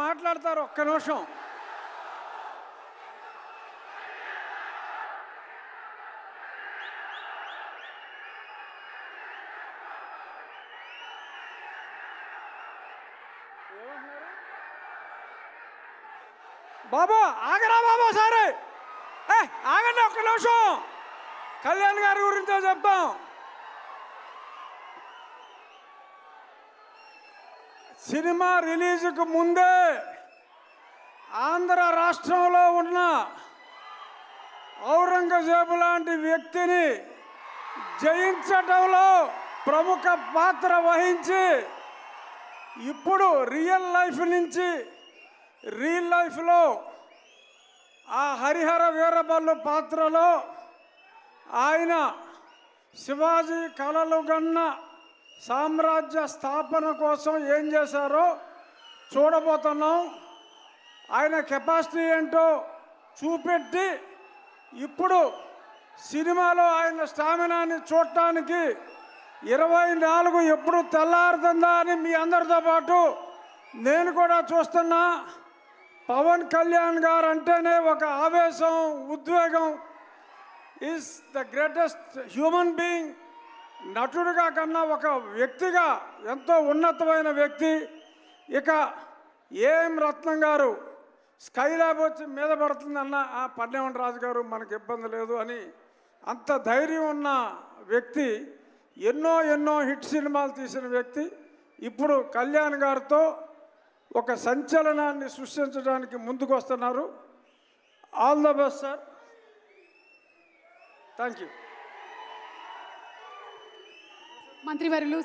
మాట్లాడతారు. ఒక్క నిమిషం. బాబు ఆగరా బాబు, సరే ఆగండి ఒక్క నిమిషం. కళ్యాణ్ గారి గురించో చెప్తాం. సినిమా రిలీజ్కు ముందే ఆంధ్ర రాష్ట్రంలో ఉన్న ఔరంగజేబు లాంటి వ్యక్తిని జయించడంలో ప్రముఖ పాత్ర వహించి ఇప్పుడు రియల్ లైఫ్ నుంచి రియల్ లైఫ్లో ఆ హరిహర వీరబల్లు పాత్రలో ఆయన శివాజీ కలలు గన్న సామ్రాజ్య స్థాపన కోసం ఏం చేశారో చూడబోతున్నాం. ఆయన కెపాసిటీ ఏంటో చూపెట్టి ఇప్పుడు సినిమాలో ఆయన స్టామినాని చూడటానికి 24 ఎప్పుడు తెల్లారుతుందా అని మీ అందరితో పాటు నేను కూడా చూస్తున్నా. పవన్ కళ్యాణ్ గారు అంటేనే ఒక ఆవేశం, ఉద్వేగం. Is the greatest human being. నటుడిగా కన్నా ఒక వ్యక్తిగా ఎంతో ఉన్నతమైన వ్యక్తి. ఇక ఏఎం రత్నం గారు స్కైలాబ్ వచ్చి మీద పడుతుందన్న పన్నెవన్ రాజు గారు మనకు ఇబ్బంది లేదు అని అంత ధైర్యం ఉన్న వ్యక్తి. ఎన్నో హిట్ సినిమాలు తీసిన వ్యక్తి. ఇప్పుడు కళ్యాణ్ గారితో ఒక సంచలనాన్ని సృష్టించడానికి ముందుకు వస్తున్నారు. All the best sir. Thank you. మంత్రివర్యులు